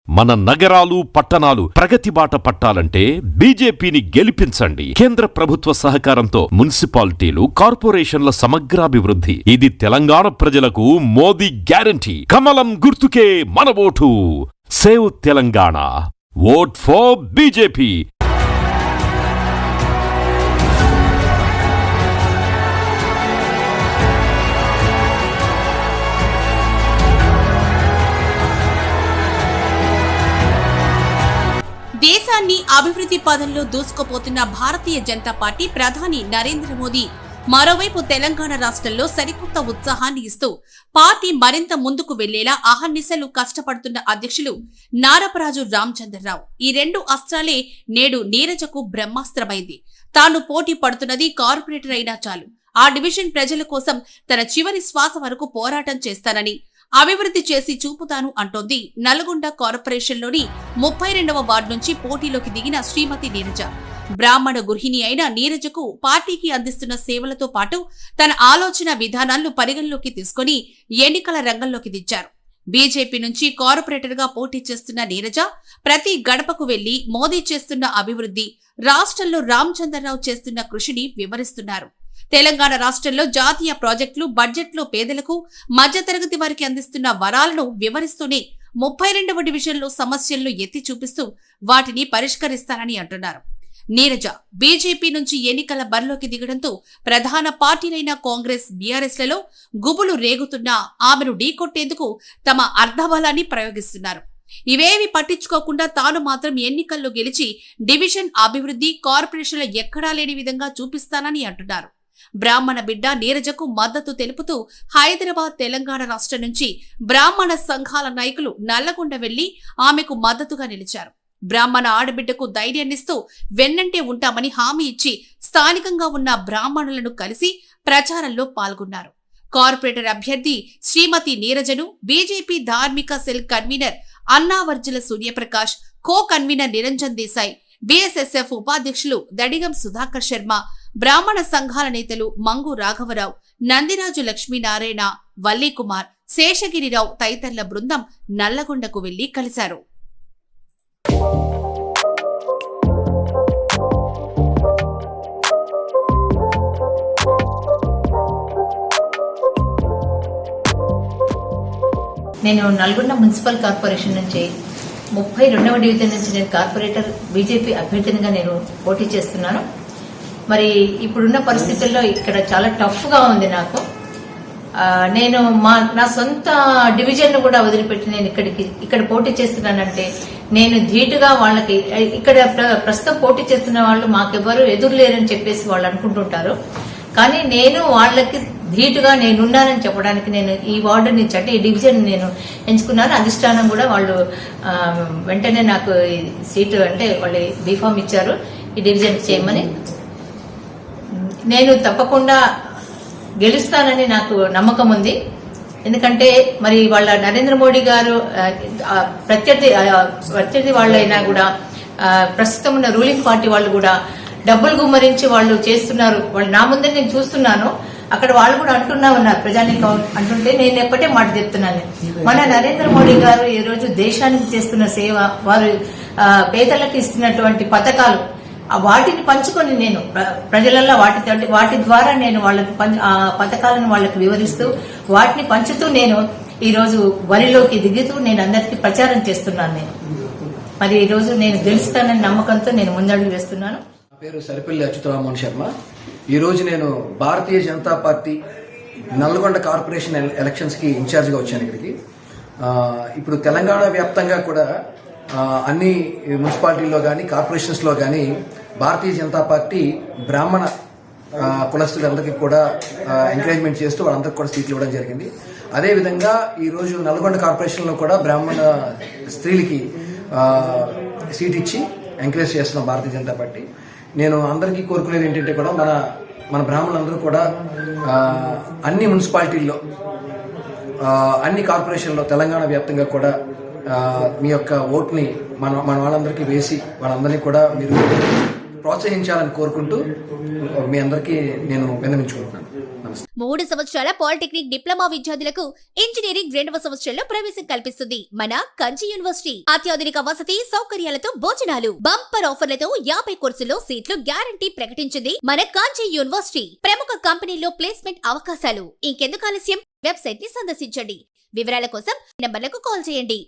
మన నగరాలు పట్టణాలు ప్రగతి బాట పట్టాలంటే బీజేపీని గెలిపించండి. కేంద్ర ప్రభుత్వ సహకారంతో మున్సిపాలిటీలు, కార్పొరేషన్ల సమగ్రాభివృద్ధి. ఇది తెలంగాణ ప్రజలకు మోదీ గ్యారంటీ. కమలం గుర్తుకే మన vote. Save Telangana. Vote for BJP. దేశాన్ని అభివృద్ధి పదంలో దూసుకుపోతున్న భారతీయ జనతా పార్టీ ప్రధాని నరేంద్ర మోదీ మరోవైపు తెలంగాణ రాష్ట్రంలో సరికొత్త ఉత్సాహాన్ని ఇస్తూ పార్టీ మరింత ముందుకు వెళ్లేలా అహర్నిశలు కష్టపడుతున్న అధ్యక్షులు నారపరాజు రామచంద్రరావు. ఈ రెండు అస్త్రాలే నేడు నీరజకు బ్రహ్మాస్త్రమైంది. తాను పోటీ పడుతున్నది కార్పొరేటర్ అయినా చాలు, ఆ డివిజన్ ప్రజల కోసం తన చివరి శ్వాస వరకు పోరాటం చేస్తానని, అభివృద్ధి చేసి చూపుతాను అంటోంది నల్గొండ కార్పొరేషన్లోని 32వ వార్డు నుంచి పోటీలోకి దిగిన శ్రీమతి నీరజ. బ్రాహ్మణ గృహిణి అయిన నీరజకు పార్టీకి అందిస్తున్న సేవలతో పాటు తన ఆలోచన విధానాలను పరిగణలోకి తీసుకుని ఎన్నికల రంగంలోకి దించారు. బీజేపీ నుంచి కార్పొరేటర్ గా పోటీ చేస్తున్న నీరజ ప్రతి గడపకు వెళ్లి మోదీ చేస్తున్న అభివృద్ధి, రాష్ట్రంలో రామచంద్రరావు చేస్తున్న కృషిని వివరిస్తున్నారు. తెలంగాణ రాష్ట్రంలో జాతీయ ప్రాజెక్టులు, బడ్జెట్లో పేదలకు, మధ్యతరగతి వారికి అందిస్తున్న వరాలను వివరిస్తూనే 32వ డివిజన్లో సమస్యలను ఎత్తి చూపిస్తూ వాటిని పరిష్కరిస్తానని అంటున్నారు. నీరజ బీజేపీ నుంచి ఎన్నికల బరిలోకి దిగడంతో ప్రధాన పార్టీలైన కాంగ్రెస్, బీఆర్ఎస్లలో గుబులు రేగుతున్నా ఆమెను ఢీకొట్టేందుకు తమ అర్ధబలాన్ని ప్రయోగిస్తున్నారు. ఇవేవి పట్టించుకోకుండా తాను మాత్రం ఎన్నికల్లో గెలిచి డివిజన్ అభివృద్ధి, కార్పొరేషన్ల ఎక్కడా లేని విధంగా చూపిస్తానని అంటున్నారు. బ్రాహ్మణ బిడ్డ నీరజకు మద్దతు తెలుపుతూ హైదరాబాద్, తెలంగాణ రాష్ట్రం నుంచి బ్రాహ్మణ సంఘాల నాయకులు నల్లగొండ వెళ్లి ఆమెకు మద్దతుగా నిలిచారు. బ్రాహ్మణ ఆడబిడ్డకు ధైర్యాన్నిస్తూ వెన్నంటే ఉంటామని హామీ ఇచ్చి స్థానికంగా ఉన్న బ్రాహ్మణులను కలిసి ప్రచారంలో పాల్గొన్నారు. కార్పొరేటర్ అభ్యర్థి శ్రీమతి నీరజను బీజేపీ ధార్మిక cell convener Annavarjula Suryaprakash, co convener Niranjan Desai, BSSF ఉపాధ్యక్షులు దడిగం సుధాకర్ శర్మ, బ్రాహ్మణ సంఘాల నేతలు మంగు రాఘవరావు, నందిరాజు లక్ష్మీనారాయణ, వల్లీకుమార్, శేషగిరిరావు తదితరుల బృందం నల్లగొండకు వెళ్లి కలిశారు. నేను నల్గొండ మున్సిపల్ కార్పొరేషన్ నుంచి 32వ డివిజన్ నుంచి నేను కార్పొరేటర్ బీజేపీ అభ్యర్థినిగా నేను పోటీ చేస్తున్నాను. మరి ఇప్పుడున్న పరిస్థితుల్లో ఇక్కడ చాలా టఫ్ గా ఉంది నాకు. నేను నా సొంత డివిజన్ కూడా వదిలిపెట్టి నేను ఇక్కడ పోటీ చేస్తున్నానంటే నేను ధీటుగా వాళ్ళకి, ఇక్కడ ప్రస్తుతం పోటీ చేస్తున్న వాళ్ళు మాకెవ్వరు ఎదురులేరని చెప్పేసి వాళ్ళు అనుకుంటుంటారు. కానీ నేను వాళ్ళకి ధీటుగా నేనున్నానని చెప్పడానికి నేను ఈ వార్డు నుంచి, అంటే ఈ డివిజన్ నేను ఎంచుకున్నాను. అధిష్టానం కూడా వాళ్ళు వెంటనే నాకు సీటు, అంటే వాళ్ళు బీఫామ్ ఇచ్చారు ఈ డివిజన్ చేయమని. నేను తప్పకుండా గెలుస్తానని నాకు నమ్మకం ఉంది. ఎందుకంటే మరి వాళ్ళ నరేంద్ర మోడీ గారు ప్రత్యర్థి వాళ్ళైనా కూడా, ప్రస్తుతం ఉన్న రూలింగ్ పార్టీ వాళ్ళు కూడా డబ్బులు గుమ్మరించి వాళ్ళు చేస్తున్నారు. వాళ్ళు నా ముందే నేను చూస్తున్నాను, అక్కడ వాళ్ళు కూడా అంటున్నా ఉన్నారు, ప్రజానీకం అంటుంటే నేను ఎప్పటే మాట చెప్తున్నాను. మన నరేంద్ర మోడీ గారు ఈ రోజు దేశానికి చేస్తున్న సేవ, వారు పేదలకు ఇస్తున్నటువంటి పథకాలు, వాటిని పంచుకొని నేను ప్రజలలో వాటి ద్వారా నేను వాళ్ళకి ఆ పథకాలను వాళ్ళకి వివరిస్తూ వాటిని పంచుతూ నేను ఈ రోజు వరిలోకి దిగుతూ నేను అందరికీ ప్రచారం చేస్తున్నాను. నేను మరి ఈ రోజు నేను గెలుస్తానని నమ్మకంతో నేను ముందడుగు వేస్తున్నాను. నా పేరు సరిపల్లి అచ్యుతరామన్ శర్మ. ఈ రోజు నేను Bharatiya Janata Party Nalgonda corporation elections కి ఇన్ఛార్జ్ గా వచ్చాను ఇక్కడికి. ఇప్పుడు తెలంగాణ వ్యాప్తంగా కూడా అన్ని మున్సిపాలిటీల్లో కానీ కార్పొరేషన్స్ లో కానీ భారతీయ జనతా పార్టీ బ్రాహ్మణ కులస్తులందరికీ కూడా ఎంకరేజ్మెంట్ చేస్తూ వాళ్ళందరికీ కూడా సీట్లు ఇవ్వడం జరిగింది. అదేవిధంగా ఈరోజు నల్గొండ కార్పొరేషన్లో కూడా బ్రాహ్మణ స్త్రీలకి సీట్ ఇచ్చి ఎంకరేజ్ చేస్తున్నాం భారతీయ జనతా పార్టీ. నేను అందరికీ కోరుకునేది ఏంటంటే కూడా మన బ్రాహ్మణులందరూ కూడా అన్ని మున్సిపాలిటీల్లో, అన్ని కార్పొరేషన్లో తెలంగాణ వ్యాప్తంగా కూడా మీ యొక్క ఓట్ని మన వాళ్ళందరికీ వేసి వాళ్ళందరినీ కూడా మీరు ప్రోత్సహించాలని కోరుకుంటూ మీ అందరికీ నేను విన్నవించుకుంటున్నాను. నమస్తే. 3 సంవత్సరాల పాలిటెక్నిక్ డిప్లొమా విద్యార్థులకు ఇంజనీరింగ్ 2వ సంవత్సరంలో ప్రవేశం కల్పిస్తుంది మన కంచి యూనివర్సిటీ. అత్యాధునిక వసతి సౌకర్యాలతో భోజనాలు, బంపర్ ఆఫర్లతో 50 కోర్సుల్లో సీట్లు గ్యారంటీ ప్రకటించింది మన కంచి యూనివర్సిటీ. ప్రముఖ కంపెనీల్లో ప్లేస్మెంట్ అవకాశాలు. ఇంకెందుకు ఆలస్యం, వెబ్సైట్ ని సందర్శించండి. వివరాల కోసం నంబర్లకు కాల్ చేయండి.